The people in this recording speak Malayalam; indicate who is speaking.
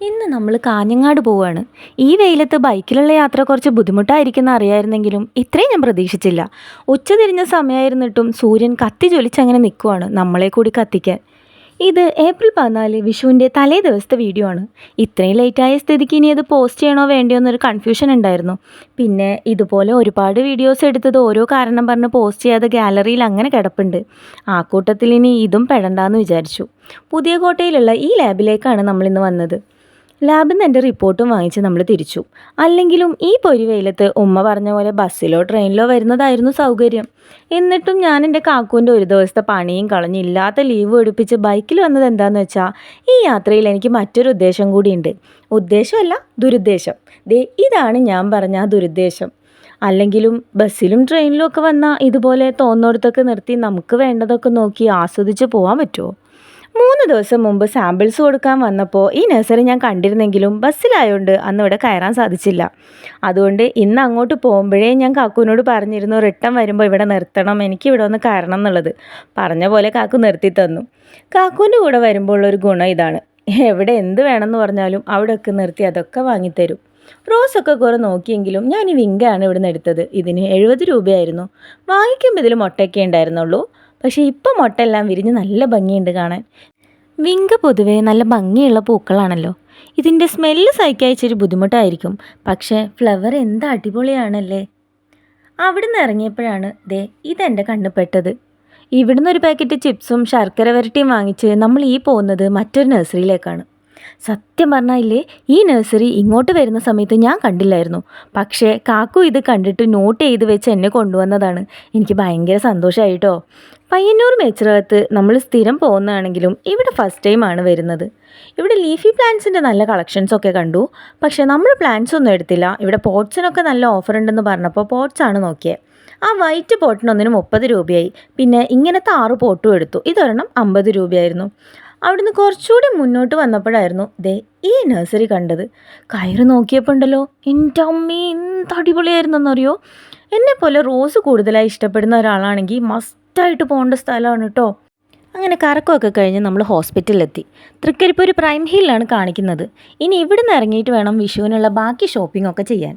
Speaker 1: ഇന്ന് നമ്മൾ കാഞ്ഞങ്ങാട് പോവുകയാണ്. ഈ വെയിലത്ത് ബൈക്കിലുള്ള യാത്ര കുറച്ച് ബുദ്ധിമുട്ടായിരിക്കുമെന്ന് അറിയായിരുന്നെങ്കിലും ഇത്രയും ഞാൻ പ്രതീക്ഷിച്ചില്ല. ഉച്ചതിരിഞ്ഞ സമയമായിരുന്നിട്ടും സൂര്യൻ കത്തി ജ്വലിച്ചങ്ങനെ നിൽക്കുവാണ്, നമ്മളെ കൂടി കത്തിക്കാൻ. ഇത് ഏപ്രിൽ 14 വിഷുവിൻ്റെ തലേ ദിവസത്തെ വീഡിയോ ആണ്. ഇത്രയും ലേറ്റായ സ്ഥിതിക്ക് ഇനി അത് പോസ്റ്റ് ചെയ്യണോ വേണ്ടിയോ എന്നൊരു കൺഫ്യൂഷൻ ഉണ്ടായിരുന്നു. പിന്നെ ഇതുപോലെ ഒരുപാട് വീഡിയോസ് എടുത്തത് ഓരോ കാരണം പറഞ്ഞ് പോസ്റ്റ് ചെയ്യാതെ ഗാലറിയിൽ അങ്ങനെ കിടപ്പുണ്ട്. ആ കൂട്ടത്തിൽ ഇനി ഇതും പെടണ്ടാന്ന് വിചാരിച്ചു. പുതിയ കോട്ടയിലുള്ള ഈ ലാബിലേക്കാണ് നമ്മളിന്ന് വന്നത്. ലാബിൽ നിന്ന് എൻ്റെ റിപ്പോർട്ടും വാങ്ങിച്ച് നമ്മൾ തിരിച്ചു. അല്ലെങ്കിലും ഈ പൊരി വെയിലത്ത് ഉമ്മ പറഞ്ഞ പോലെ ബസ്സിലോ ട്രെയിനിലോ വരുന്നതായിരുന്നു സൗകര്യം. എന്നിട്ടും ഞാൻ എൻ്റെ കാക്കൂൻ്റെ ഒരു ദിവസത്തെ പണിയും കളഞ്ഞ് ഇല്ലാത്ത ലീവ് എടുപ്പിച്ച് ബൈക്കിൽ വന്നത് എന്താണെന്ന് വെച്ചാൽ, ഈ യാത്രയിൽ എനിക്ക് മറ്റൊരു ഉദ്ദേശം കൂടിയുണ്ട്. ഉദ്ദേശമല്ല, ദുരുദ്ദേശം. ഇതാണ് ഞാൻ പറഞ്ഞ ആ ദുരുദ്ദേശം. അല്ലെങ്കിലും ബസ്സിലും ട്രെയിനിലും ഒക്കെ വന്നാൽ ഇതുപോലെ തോന്നിടത്തൊക്കെ നിർത്തി നമുക്ക് വേണ്ടതൊക്കെ നോക്കി ആസ്വദിച്ച് പോകാൻ പറ്റുമോ? 3 ദിവസം മുമ്പ് സാമ്പിൾസ് കൊടുക്കാൻ വന്നപ്പോൾ ഈ നഴ്സറി ഞാൻ കണ്ടിരുന്നെങ്കിലും ബസ്സിലായതുകൊണ്ട് അന്ന് ഇവിടെ കയറാൻ സാധിച്ചില്ല. അതുകൊണ്ട് ഇന്ന് അങ്ങോട്ട് പോകുമ്പോഴേ ഞാൻ കാക്കുവിനോട് പറഞ്ഞിരുന്നു, റിട്ടേൺ വരുമ്പോൾ ഇവിടെ നിർത്തണം, എനിക്ക് ഇവിടെ ഒന്ന് കയറണം എന്നുള്ളത്. പറഞ്ഞ പോലെ കാക്കു നിർത്തി തന്നു. കാക്കുവിൻ്റെ കൂടെ വരുമ്പോൾ ഉള്ളൊരു ഗുണം ഇതാണ്: എവിടെ എന്ത് വേണമെന്ന് പറഞ്ഞാലും അവിടെയൊക്കെ നിർത്തി അതൊക്കെ വാങ്ങിത്തരും. റോസൊക്കെ കുറേ നോക്കിയെങ്കിലും ഞാൻ ഈ വിങ്കയാണ് ഇവിടെ നിന്ന് എടുത്തത്. ഇതിന് 70 രൂപയായിരുന്നു. വാങ്ങിക്കുമ്പോൾ ഇതിൽ മുട്ടയൊക്കെ ഉണ്ടായിരുന്നുള്ളൂ. പക്ഷേ ഇപ്പം മുട്ടയെല്ലാം വിരിഞ്ഞ് നല്ല ഭംഗിയുണ്ട് കാണാൻ. വിങ്ക പൊതുവേ നല്ല ഭംഗിയുള്ള പൂക്കളാണല്ലോ. ഇതിൻ്റെ സ്മെല്ല് സഹിക്കാൻ ഇച്ചിരി ബുദ്ധിമുട്ടായിരിക്കും, പക്ഷേ ഫ്ലവർ എന്താ അടിപൊളിയാണല്ലേ. അവിടുന്ന് ഇറങ്ങിയപ്പോഴാണ് ഇതെൻ്റെ കണ്ണുപെട്ടത്. ഇവിടുന്ന് ഒരു പാക്കറ്റ് ചിപ്സും ശർക്കര വരട്ടിയും വാങ്ങിച്ച് നമ്മൾ ഈ പോകുന്നത് മറ്റൊരു നഴ്സറിയിലേക്കാണ്. സത്യം പറഞ്ഞാലേ, ഈ നഴ്സറി ഇങ്ങോട്ട് വരുന്ന സമയത്ത് ഞാൻ കണ്ടില്ലായിരുന്നു. പക്ഷേ കാക്കു ഇത് കണ്ടിട്ട് നോട്ട് ചെയ്ത് വെച്ച് എന്നെ കൊണ്ടുവന്നതാണ്. എനിക്ക് ഭയങ്കര സന്തോഷമായിട്ടോ. പയ്യന്നൂർ മേച്ചിറകത്ത് നമ്മൾ സ്ഥിരം പോകുന്നതാണെങ്കിലും ഇവിടെ ഫസ്റ്റ് ടൈമാണ് വരുന്നത്. ഇവിടെ ലീഫി പ്ലാന്റ്സിൻ്റെ നല്ല കളക്ഷൻസൊക്കെ കണ്ടു. പക്ഷേ നമ്മൾ പ്ലാന്റ്സ് ഒന്നും എടുത്തില്ല. ഇവിടെ പോട്ട്സിനൊക്കെ നല്ല ഓഫർ ഉണ്ടെന്ന് പറഞ്ഞപ്പോൾ പോട്ട്സാണ് നോക്കിയത്. ആ വൈറ്റ് പോട്ടിനൊന്നിന് 30 രൂപയായി. പിന്നെ ഇങ്ങനത്തെ 6 പോട്ടും എടുത്തു. ഇതൊരെണ്ണം 50 രൂപയായിരുന്നു. അവിടുന്ന് കുറച്ചുകൂടി മുന്നോട്ട് വന്നപ്പോഴായിരുന്നു ഈ നഴ്സറി കണ്ടത്. കയറ് നോക്കിയപ്പോൾ ഉണ്ടല്ലോ, എൻ്റെ അമ്മേ എന്ത് അടിപൊളിയായിരുന്നെന്നറിയോ. എന്നെപ്പോലെ റോസ് കൂടുതലായി ഇഷ്ടപ്പെടുന്ന ഒരാളാണെങ്കിൽ മസ്റ്റായിട്ട് പോകേണ്ട സ്ഥലമാണ് കേട്ടോ. അങ്ങനെ കറക്കമൊക്കെ കഴിഞ്ഞ് നമ്മൾ ഹോസ്പിറ്റലിലെത്തി. തൃക്കരിപ്പൂർ പ്രൈം ഹില്ലാണ് കാണിക്കുന്നത്. ഇനി ഇവിടുന്ന് ഇറങ്ങിയിട്ട് വേണം വിഷുവിനുള്ള ബാക്കി ഷോപ്പിംഗ് ഒക്കെ ചെയ്യാൻ.